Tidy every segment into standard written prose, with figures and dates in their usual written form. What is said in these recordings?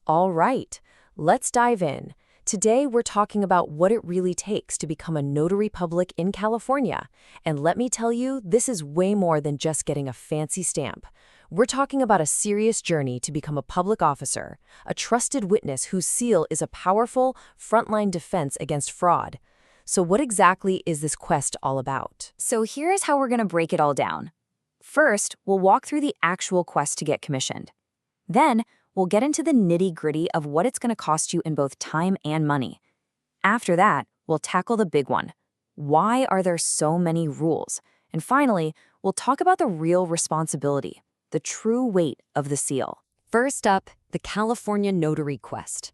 All right, let's dive in. Today, we're talking about what it really takes to become a notary public in California. And let me tell you, this is way more than just getting a fancy stamp. We're talking about a serious journey to become a public officer, a trusted witness whose seal is a powerful, frontline defense against fraud. So what exactly is this quest all about? So here's how we're going to break it all down. First, we'll walk through the actual quest to get commissioned. Then, we'll get into the nitty-gritty of what it's going to cost you in both time and money. After that, we'll tackle the big one. Why are there so many rules? And finally, we'll talk about the real responsibility, the true weight of the seal. First up, the California Notary Quest.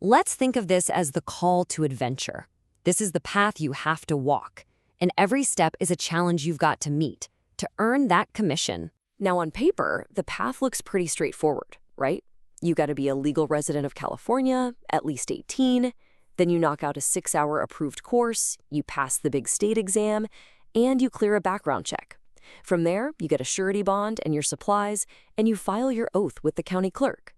Let's think of this as the call to adventure. This is the path you have to walk, and every step is a challenge you've got to meet to earn that commission. Now, on paper, the path looks pretty straightforward, right? You got to be a legal resident of California, at least 18, then you knock out a 6-hour approved course, you pass the big state exam, and you clear a background check. From there, you get a surety bond and your supplies, and you file your oath with the county clerk.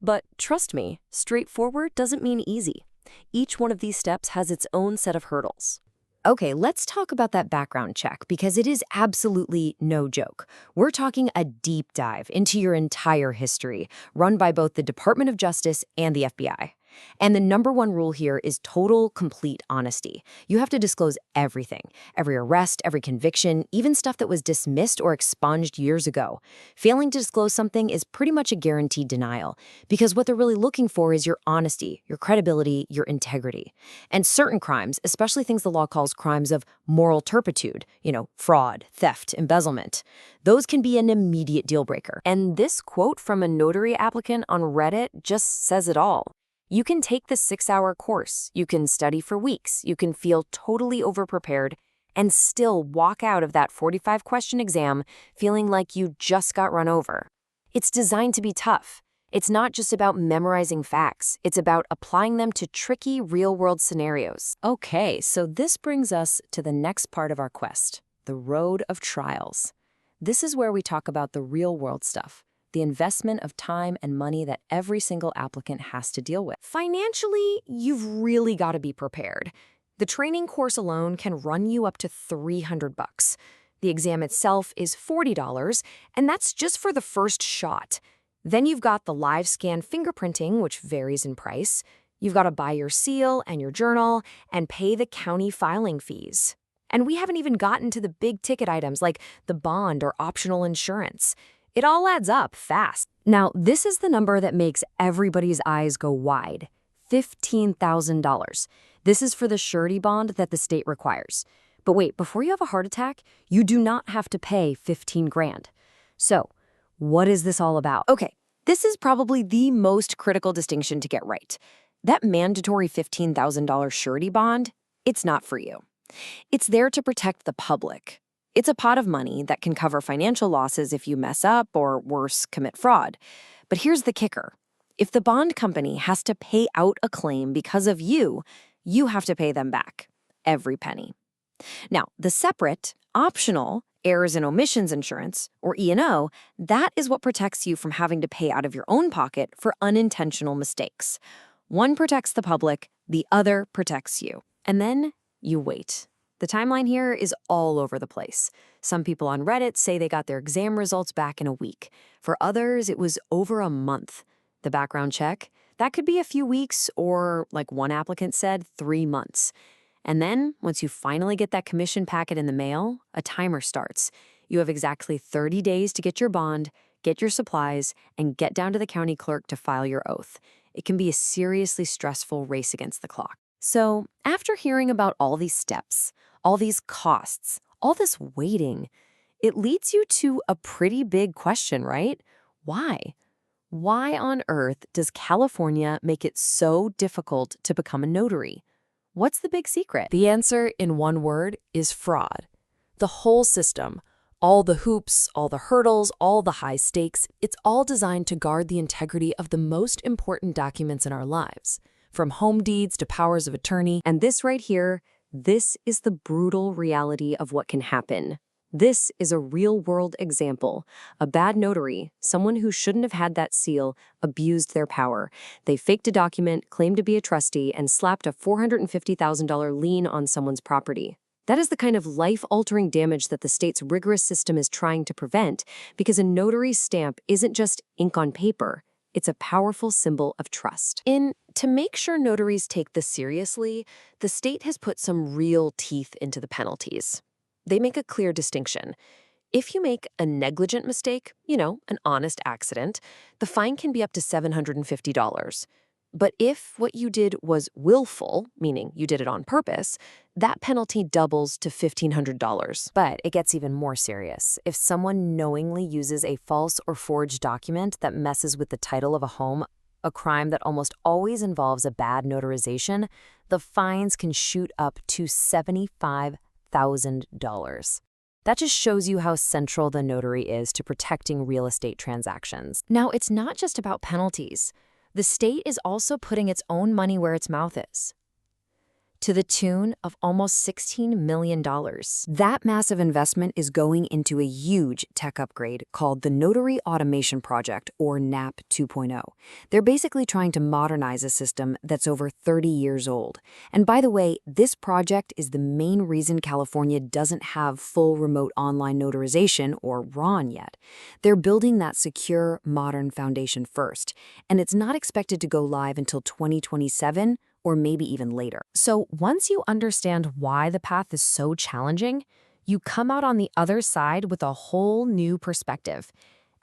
But trust me, straightforward doesn't mean easy. Each one of these steps has its own set of hurdles. Okay, let's talk about that background check because it is absolutely no joke. We're talking a deep dive into your entire history, run by both the Department of Justice and the FBI. And the number one rule here is total, complete honesty. You have to disclose everything, every arrest, every conviction, even stuff that was dismissed or expunged years ago. Failing to disclose something is pretty much a guaranteed denial, because what they're really looking for is your honesty, your credibility, your integrity. And certain crimes, especially things the law calls crimes of moral turpitude, fraud, theft, embezzlement, those can be an immediate deal breaker. And this quote from a notary applicant on Reddit just says it all. You can take the 6-hour course, you can study for weeks, you can feel totally overprepared, and still walk out of that 45-question exam feeling like you just got run over. It's designed to be tough. It's not just about memorizing facts, it's about applying them to tricky, real-world scenarios. Okay, so this brings us to the next part of our quest, the road of trials. This is where we talk about the real-world stuff. The investment of time and money that every single applicant has to deal with. Financially, you've really got to be prepared. The training course alone can run you up to $300. The exam itself is $40, and that's just for the first shot. Then you've got the live scan fingerprinting, which varies in price. You've got to buy your seal and your journal and pay the county filing fees. And we haven't even gotten to the big ticket items like the bond or optional insurance. It all adds up fast. Now, this is the number that makes everybody's eyes go wide. $15,000. This is for the surety bond that the state requires. But wait, before you have a heart attack, you do not have to pay $15,000. So, what is this all about? Okay, this is probably the most critical distinction to get right. That mandatory $15,000 surety bond, it's not for you. It's there to protect the public. It's a pot of money that can cover financial losses if you mess up or, worse, commit fraud. But here's the kicker. If the bond company has to pay out a claim because of you, you have to pay them back. Every penny. Now, the separate, optional, errors and omissions insurance, or E&O, that is what protects you from having to pay out of your own pocket for unintentional mistakes. One protects the public, the other protects you. And then you wait. The timeline here is all over the place. Some people on Reddit say they got their exam results back in a week. For others, it was over a month. The background check, that could be a few weeks or, like one applicant said, 3 months. And then, once you finally get that commission packet in the mail, a timer starts. You have exactly 30 days to get your bond, get your supplies, and get down to the county clerk to file your oath. It can be a seriously stressful race against the clock. So, after hearing about all these steps, all these costs, all this waiting, it leads you to a pretty big question, right? Why? Why on earth does California make it so difficult to become a notary? What's the big secret? The answer, in one word, is fraud. The whole system, all the hoops, all the hurdles, all the high stakes, it's all designed to guard the integrity of the most important documents in our lives, from home deeds to powers of attorney. And this right here, this is the brutal reality of what can happen This is a real-world example. A bad notary, someone who shouldn't have had that seal, abused their power. They faked a document, claimed to be a trustee, and slapped a $450,000 lien on someone's property. That is the kind of life-altering damage that the state's rigorous system is trying to prevent, because a notary's stamp isn't just ink on paper. It's a powerful symbol of trust. To make sure notaries take this seriously, the state has put some real teeth into the penalties. They make a clear distinction. If you make a negligent mistake, an honest accident, the fine can be up to $750. But if what you did was willful, meaning you did it on purpose, that penalty doubles to $1,500. But it gets even more serious. If someone knowingly uses a false or forged document that messes with the title of a home, a crime that almost always involves a bad notarization, the fines can shoot up to $75,000. That just shows you how central the notary is to protecting real estate transactions. Now, it's not just about penalties. The state is also putting its own money where its mouth is, to the tune of almost $16 million. That massive investment is going into a huge tech upgrade called the Notary Automation Project, or NAP 2.0. They're basically trying to modernize a system that's over 30 years old. And by the way, this project is the main reason California doesn't have full remote online notarization, or RON, yet. They're building that secure, modern foundation first, and it's not expected to go live until 2027, or maybe even later. So once you understand why the path is so challenging, you come out on the other side with a whole new perspective.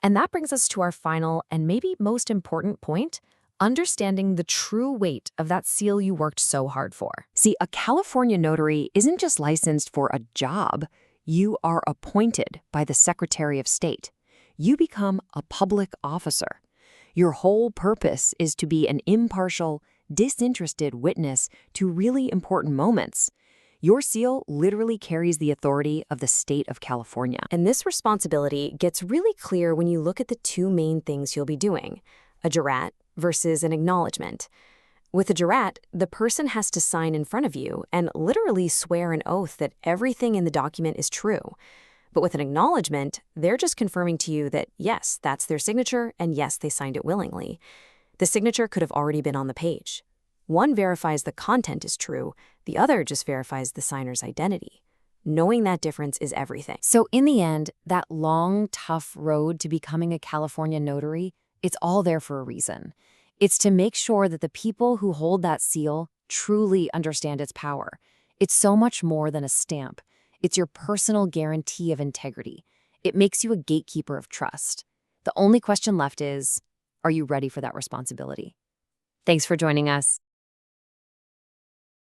And that brings us to our final and maybe most important point: understanding the true weight of that seal you worked so hard for. See, a California notary isn't just licensed for a job. You are appointed by the Secretary of State. You become a public officer. Your whole purpose is to be an impartial, disinterested witness to really important moments. Your seal literally carries the authority of the state of California. And this responsibility gets really clear when you look at the two main things you'll be doing: a jurat versus an acknowledgement. With a jurat, the person has to sign in front of you and literally swear an oath that everything in the document is true. But with an acknowledgement, they're just confirming to you that yes, that's their signature, and yes, they signed it willingly. The signature could have already been on the page. One verifies the content is true, the other just verifies the signer's identity. Knowing that difference is everything. So in the end, that long, tough road to becoming a California notary, it's all there for a reason. It's to make sure that the people who hold that seal truly understand its power. It's so much more than a stamp. It's your personal guarantee of integrity. It makes you a gatekeeper of trust. The only question left is, are you ready for that responsibility? Thanks for joining us.